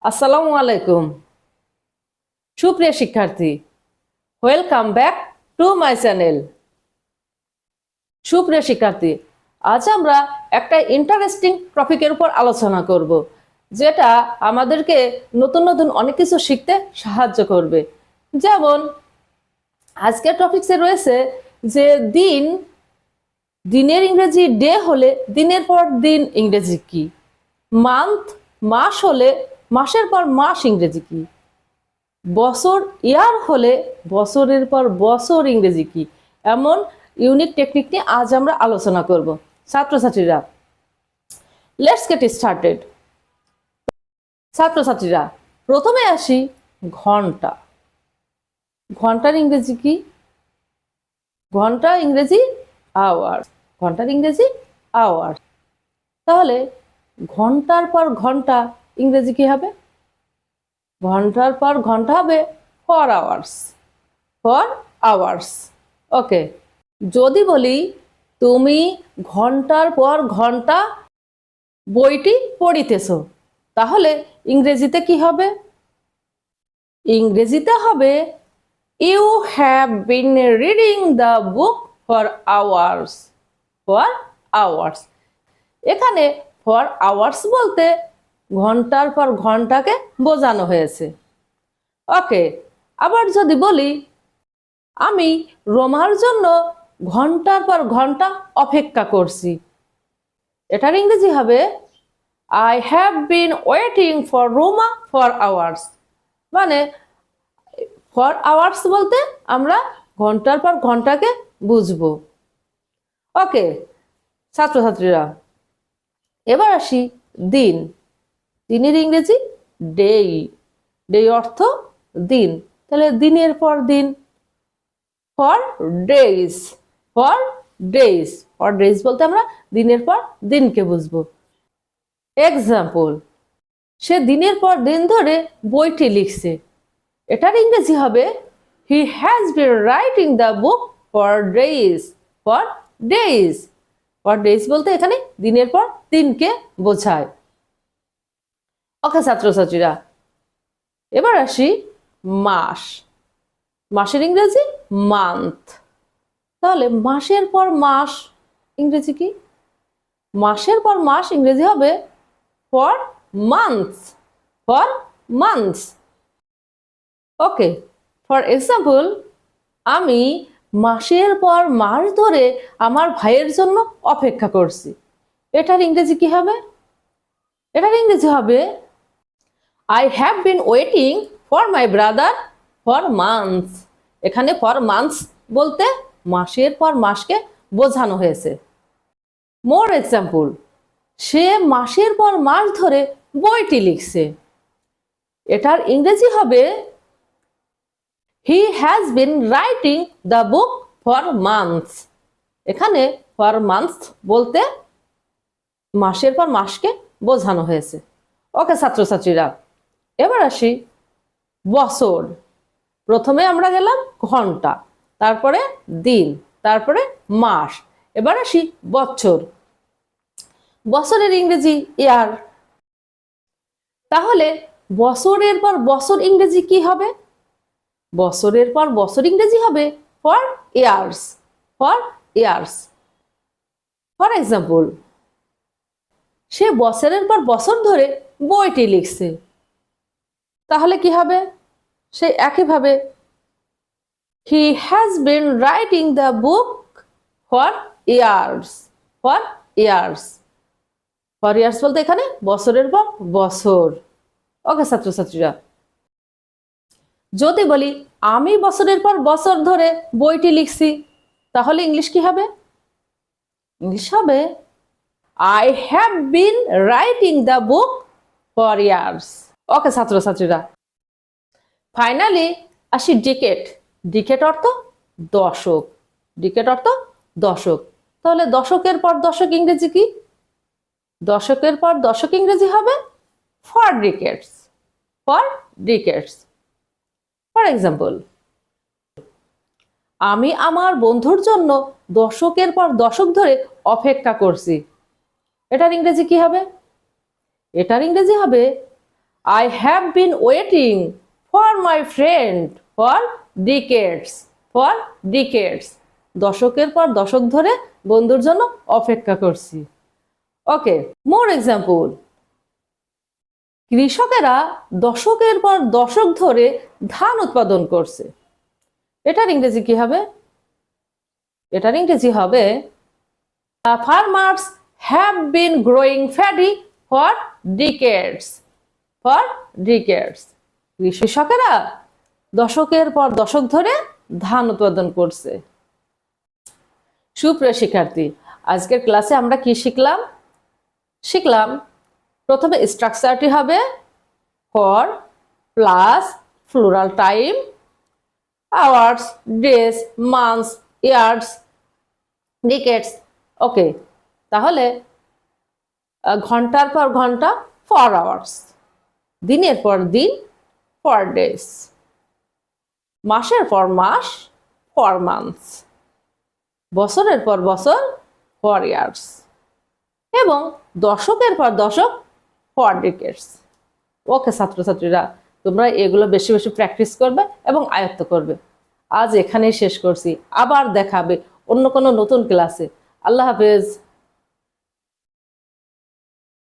আসসালামু আলাইকুম সুপ্রিয় শিক্ষার্থী, welcome back to my channel. সুপ্রিয় শিক্ষার্থী, আজ আমরা একটা ইন্টারেস্টিং টপিকের উপর আলোচনা করব, যেটা আমাদেরকে নতুন নতুন অনেক কিছু শিখতে সাহায্য করবে। যেমন আজকের টপিকসে রয়েছে যে দিনের ইংরেজি ডে হলে দিনের পর দিন ইংরেজি কি, মান্থ মাস হলে মাসের পর মাস ইংরেজি কি, বছর ইয়ার হলে বছরের পর বছর ইংরেজি কি। এমন ইউনিক টেকনিক নিয়ে আজ আমরা আলোচনা করব। ছাত্রছাত্রীরা, লেটস গেট স্টার্টেড। ছাত্রছাত্রীরা, প্রথমে আসি ঘন্টা। ঘন্টার ইংরেজি কি? ঘন্টা ইংরেজি আওয়ার। ঘন্টার ইংরেজি আওয়ার। তাহলে ঘন্টার পর ঘন্টা ইংরেজি কি হবে? ঘন্টার পর ঘন্টা হবে for hours. For hours. Okay, যদি বলি তুমি ঘন্টার পর ঘন্টা বইটি পড়িতেছ, তাহলে ইংরেজিতে কি হবে? ইংরেজিতে হবে you have been reading the book for hours. For hours. এখানে ফর আওয়ার্স বলতে ঘন্টার পর ঘন্টাকে বোঝানো হয়েছে। ওকে, আবার যদি বলি আমি রোমার জন্য ঘন্টার পর ঘন্টা অপেক্ষা করছি, এটার ইংরেজি হবে I have been waiting for Ruma for hours. মানে ফর আওয়ার্স বলতে আমরা ঘন্টার পর ঘন্টাকে বুঝবো। ওকে ছাত্রছাত্রীরা, এবার আসি দিন। দিনের ইংরেজি ডেই। ডে অর্থ দিন। তাহলে দিনের পর দিন for days. For days. For days বলতে আমরা দিনের পর দিনকে বুঝবো। এক্সাম্পল, সে দিনের পর দিন ধরে বইটি লিখছে, এটার ইংরেজি হবে he has been writing the book for days. For days. For days বলতে এখানে দিনের পর দিনকে বোঝায়। ওকে ছাত্রছাত্রীরা, এবার আসি মাস। মাসের ইংরেজি মান্থ। তাহলে মাসের পর মাস ইংরেজি কি? মাসের পর মাস ইংরেজি হবে for months. For months. Okay, for example, আমি মাসের পর মাস ধরে আমার ভাইয়ের জন্য অপেক্ষা করছি, এটার ইংরেজি কি হবে? এটার ইংরেজি হবে I have been waiting for my brother for months. এখানে ফর মান্থস বলতে মাসের পর মাসকে বোঝানো হয়েছে। মোর এক্সাম্পল, সে মাসের পর মাস ধরে বইটি লিখছে, এটার ইংরেজি হবে he has been writing the book for months. এখানে ফর মান্থস বলতে মাসের পর মাসকে বোঝানো হয়েছে। ওকে ছাত্রছাত্রীরা, এবার আসি বছর। প্রথমে আমরা গেলাম ঘন্টা, তারপরে দিন, তারপরে মাস। এবার আসি বছর। বছরের ইংরেজি ইয়ার। তাহলে বছরের পর বছর ইংরেজি কি হবে? বছরের পর বছর ইংরেজি হবে for years. For years. For example, সে বছরের পর বছর ধরে বইটি লিখছে, তাহলে কি হবে? সে একইভাবে he has been writing the book for years. For years. For years বলতে এখানে বছরের পর বছর। ওকে ছাত্রছাত্রীরা, যদি বলি আমি বছরের পর বছর ধরে বইটি লিখছি, তাহলে ইংলিশ কি হবে? ইংলিশ হবে I have been writing the book for years. Okay ছাত্রছাত্রীরা, ফাইনালি আসি ডিকেট। ডিকেট অর্থ দশক। ডিকেট অর্থ দশক। তাহলে দশকের পর দশক ইংরেজি কি? দশকের পর দশক ইংরেজি হবে ফর ডিকেটস। ফর ডিকেটস। ফর এক্সাম্পল, আমি আমার বন্ধুর জন্য দশকের পর দশক ধরে অপেক্ষা করছি, এটার ইংরেজি কি হবে? এটার ইংরেজি হবে I have been waiting for my friend for decades. For decades. দশকের পর দশক ধরে বন্ধুর জন্য অপেক্ষা করছি। ওকে, মোর এক্সাম্পল। কৃষকেরা দশকের পর দশক ধরে ধান উৎপাদন করছে। এটার ইংরেজি কি হবে? এটার ইংরেজি হবে farmers have been growing ফ্যাডি for ডিকেডস। For ডিকেডস। কৃষকেরা দশকের পর দশক ধরে ধান উৎপাদন করছে। সুপ্রিয় শিক্ষার্থী, আজকের ক্লাসে আমরা কি শিখলাম প্রথমে স্ট্রাকচারটি হবে for plus plural time, hours, days, months, years, decades. Okay, তাহলে ঘন্টার পর ঘন্টা ফর আওয়ার্স, দিনের পর দিন ফর ডেজ, মাসের পর মাস ফর মান্থস, বছরের পর বছর ফর ইয়ার্স এবং দশকের পর দশক ফর ডিকেডস। ওকে ছাত্রছাত্রীরা, তোমরা এগুলো বেশি বেশি প্র্যাকটিস করবে এবং আয়ত্ত করবে। আজ এখানেই শেষ করছি, আবার দেখাবে অন্য কোনো নতুন ক্লাসে। আল্লাহ হাফেজ।